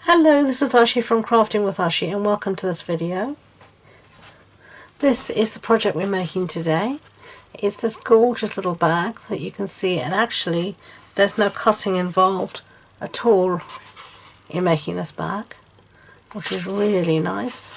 Hello, this is Ashee from Crafting with Ashee and welcome to this video. This is the project we're making today. It's this gorgeous little bag that you can see, and actually there's no cutting involved at all in making this bag, which is really nice.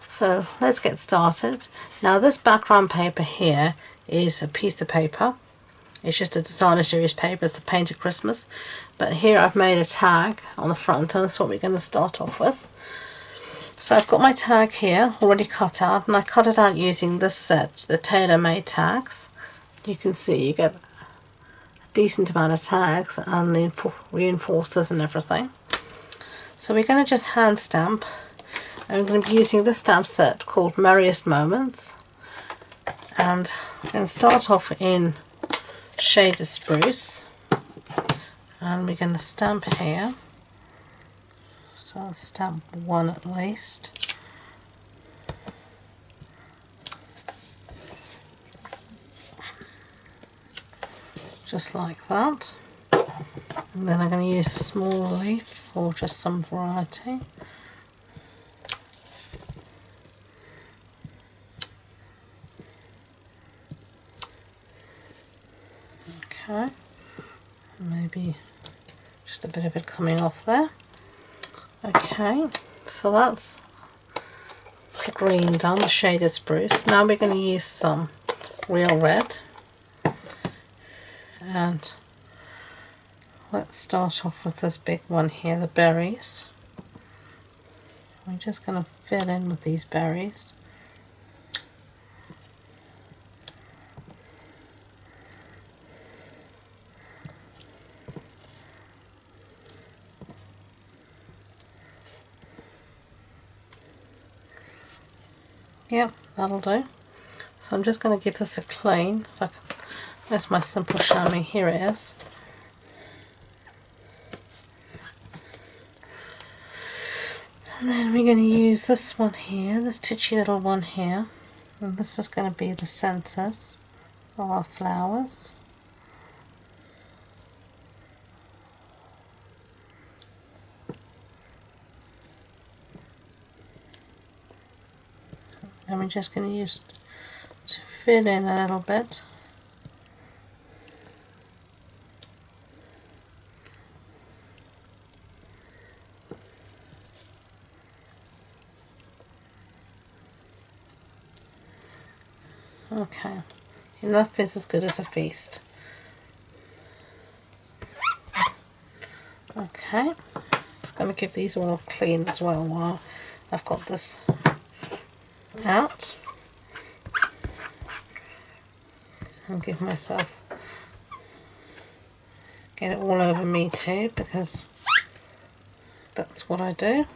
So let's get started. Now this background paper here is a piece of paper. It's just a designer series paper, it's the Painted Christmas. But here I've made a tag on the front, and that's what we're going to start off with. So I've got my tag here already cut out, and I cut it out using this set, the tailor-made tags. You can see you get a decent amount of tags and the reinforcers and everything. So we're going to just hand stamp, and we're going to be using this stamp set called Merriest Moments. And we're going to start off in Shaded Spruce, and we're going to stamp here. So I'll stamp one at least. Just like that. And then I'm going to use a small leaf for just some variety. Okay, maybe just a bit of it coming off there. Okay, so that's the green done, the Shaded Spruce. Now we're going to use some real red, and let's start off with this big one here, the berries. I'm just going to fill in with these berries. Yep, that'll do. So I'm just going to give this a clean. If I can, there's my simple chamois, here it is. And then we're going to use this one here, this titchy little one here. And this is going to be the centres of our flowers. And we're just going to use it to fill in a little bit. Okay, enough is as good as a feast. Okay, just going to give these all clean as well while I've got this out, and give myself, get it all over me too, because that's what I do.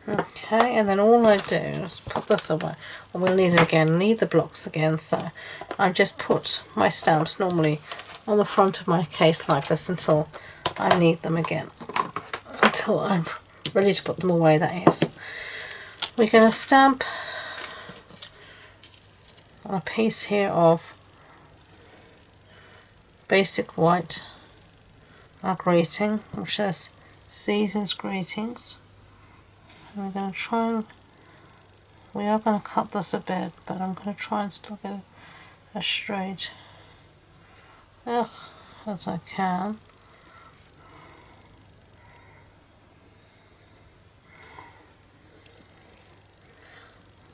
Okay, and then all I do is put this away, and we'll need it again, need the blocks again, so I just put my stamps normally on the front of my case like this until I need them again, until I'm ready to put them away, that is. We're going to stamp a piece here of basic white, our greeting, which says Season's Greetings. And we're going to try and, we are going to cut this a bit, but I'm going to try and still get it as straight as I can.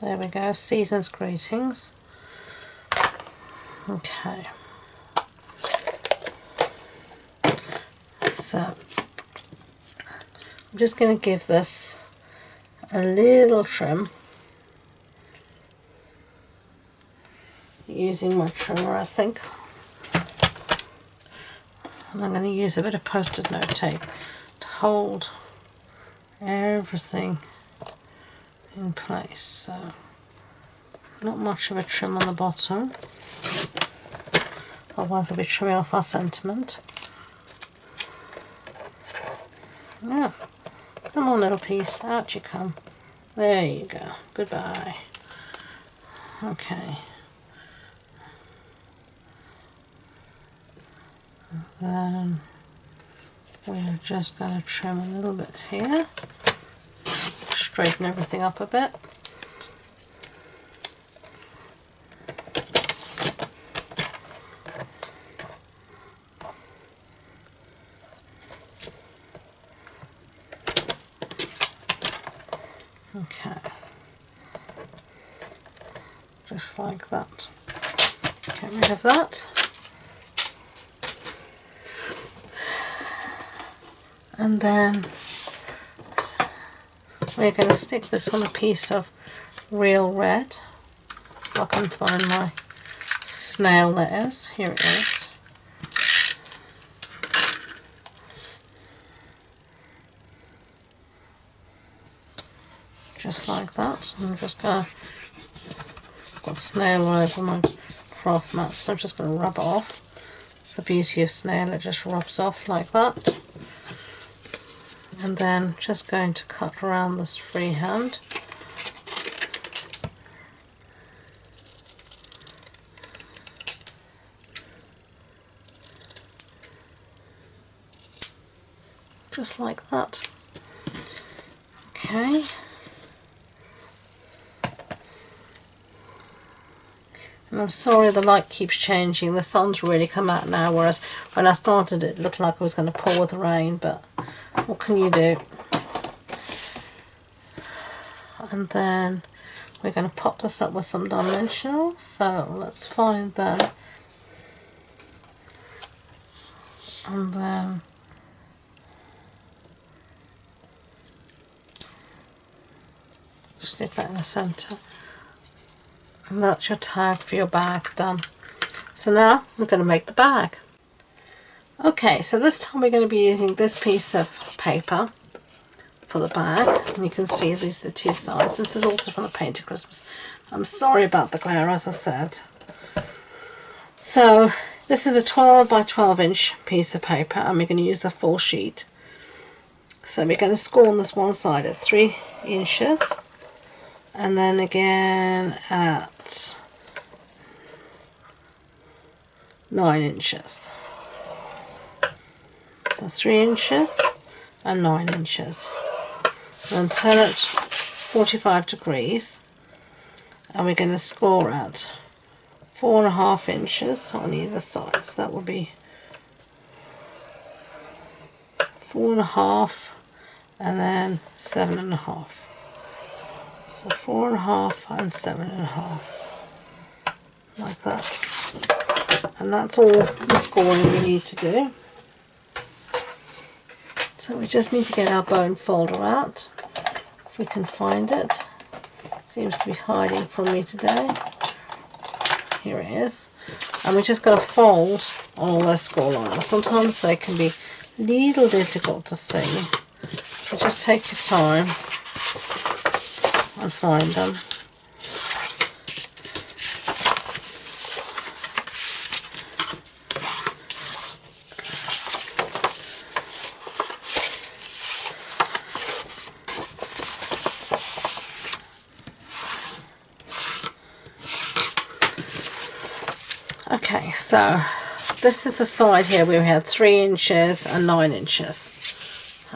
There we go, Season's Greetings. Okay. So, I'm just going to give this a little trim using my trimmer, I think. And I'm going to use a bit of post-it note tape to hold everything in place. So not much of a trim on the bottom, otherwise I'll be trimming off our sentiment. Yeah, come on little piece, out you come. There you go, goodbye. Okay. Then we're just going to trim a little bit here, straighten everything up a bit. Okay, just like that. Get rid of that. And then we're going to stick this on a piece of real red. If I can find my snail letters. Here it is. Just like that. I'm just going to, got snail all over my craft mat, so I'm just going to rub it off. It's the beauty of snail, it just rubs off like that. And then just going to cut around this freehand. Just like that. Okay. And I'm sorry the light keeps changing. The sun's really come out now, whereas when I started it looked like it was going to pour with the rain, but what can you do? And then we're going to pop this up with some dimensionals. So let's find them. And then stick that in the centre. And that's your tag for your bag done. So now we're going to make the bag. Okay, so this time we're going to be using this piece of paper for the bag. And you can see these are the two sides. This is also from the Painted Christmas. I'm sorry about the glare, as I said. So this is a 12 by 12 inch piece of paper, and we're going to use the full sheet. So we're going to score on this one side at 3 inches. And then again at 9 inches. So 3 inches and 9 inches. And then turn it 45 degrees. And we're going to score at 4.5 inches on either side. So that will be 4.5 and then 7.5. So 4.5 and 7.5, like that. And that's all the scoring we need to do. So we just need to get our bone folder out, if we can find it. It seems to be hiding from me today. Here it is. And we're just going to fold on all those score lines. Sometimes they can be a little difficult to see. So just take your time and find them. Okay, so this is the side here where we had 3 inches and 9 inches.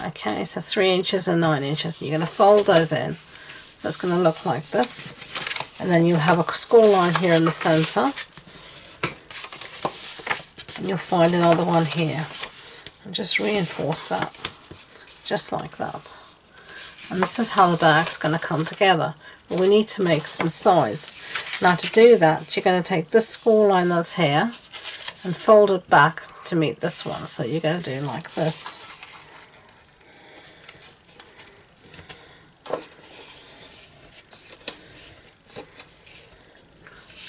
Okay, so 3 inches and 9 inches. You're going to fold those in. So it's going to look like this, and then you'll have a score line here in the centre, and you'll find another one here, and just reinforce that, just like that. And this is how the bag's going to come together. But we need to make some sides. Now to do that, you're going to take this score line that's here and fold it back to meet this one. So you're going to do like this.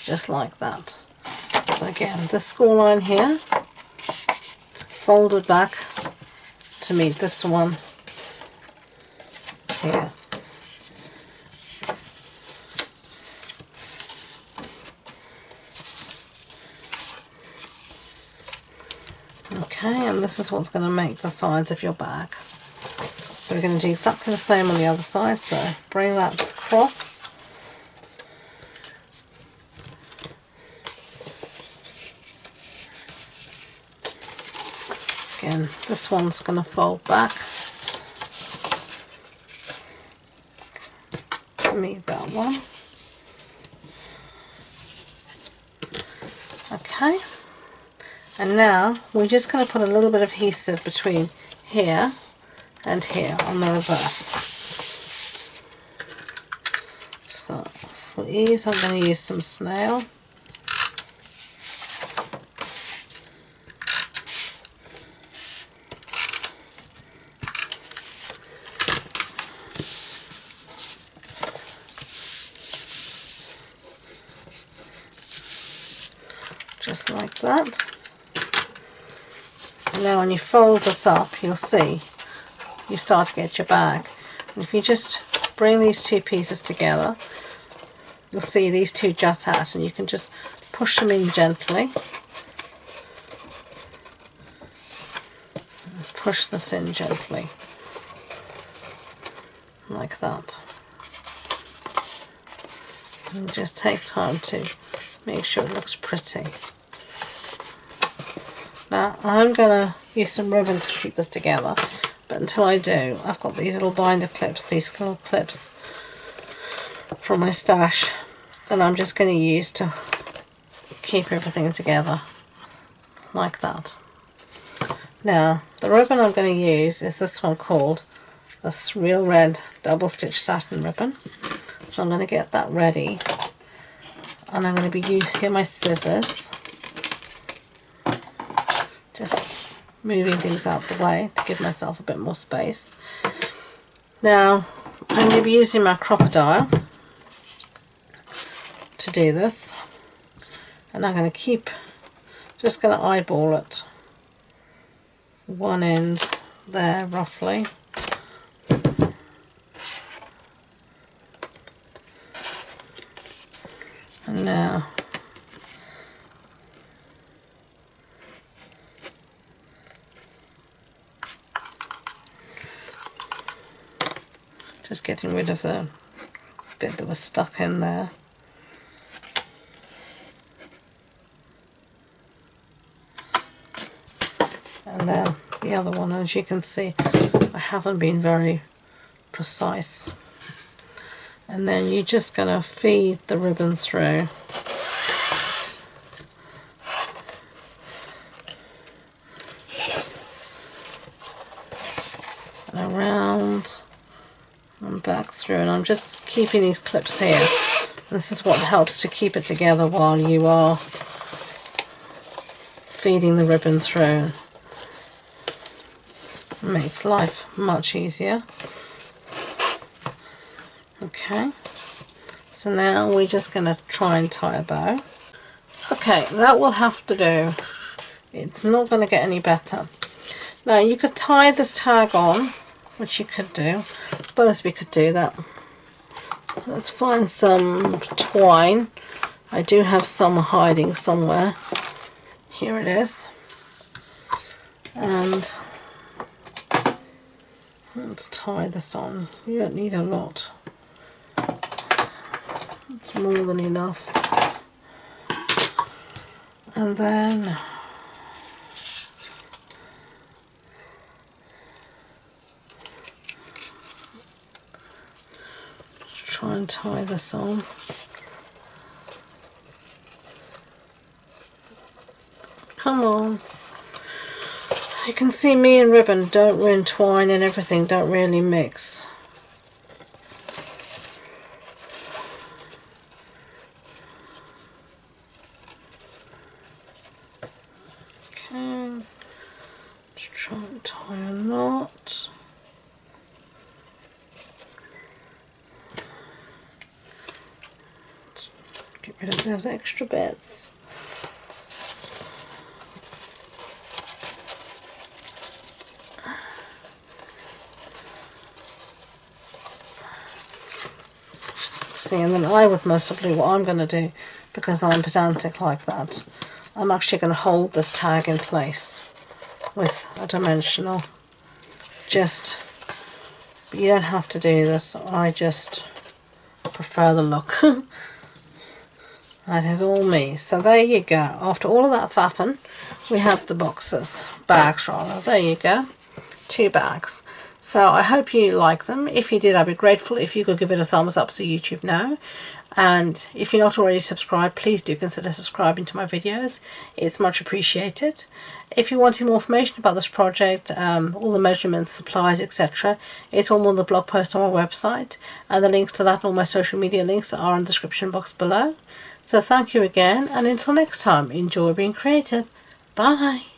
Just like that. So again, this score line here, folded back to meet this one here. Okay, and this is what's going to make the sides of your bag. So we're going to do exactly the same on the other side. So bring that across. Again, again. This one's going to fold back. Give me that one. Okay, and now we're just going to put a little bit of adhesive between here and here on the reverse. So for ease, I'm going to use some snail. Just like that. And now when you fold this up, you'll see you start to get your bag. And if you just bring these two pieces together, you'll see these two jut out, and you can just push them in gently. Push this in gently, like that. And just take time to make sure it looks pretty. Now I'm going to use some ribbon to keep this together, but until I do, I've got these little binder clips, these little clips from my stash that I'm just going to use to keep everything together, like that. Now the ribbon I'm going to use is this one called this real red double stitch satin ribbon. So I'm going to get that ready, and I'm going to be using my scissors, just moving things out the way to give myself a bit more space. Now I'm going to be using my crocodile to do this, and I'm going to keep, just going to eyeball it, one end there roughly. And now just getting rid of the bit that was stuck in there. And then the other one, as you can see, I haven't been very precise. And then you're just going to feed the ribbon through. And around and back through, and I'm just keeping these clips here. This is what helps to keep it together while you are feeding the ribbon through. It makes life much easier. Okay, so now we're just going to try and tie a bow. Okay, that will have to do. It's not going to get any better. Now you could tie this tag on, which you could do. I suppose we could do that. Let's find some twine. I do have some hiding somewhere. Here it is. And let's tie this on. You don't need a lot. It's more than enough. And then try and tie this on. Come on. You can see me and ribbon don't really, twine and everything don't really mix. Okay. Let's try and tie a knot. Get rid of those extra bits. See, and then I would most probably, what I'm going to do, because I'm pedantic like that, I'm actually going to hold this tag in place with a dimensional. Just, you don't have to do this, I just prefer the look. That is all me. So there you go. After all of that faffing, we have the boxes. bags rather. There you go. 2 bags. So I hope you like them. If you did, I'd be grateful if you could give it a thumbs up so YouTube know. And if you're not already subscribed, please do consider subscribing to my videos. It's much appreciated. If you want more information about this project, all the measurements, supplies, etc., it's all on the blog post on my website. And the links to that and all my social media links are in the description box below. So thank you again, and until next time, enjoy being creative. Bye.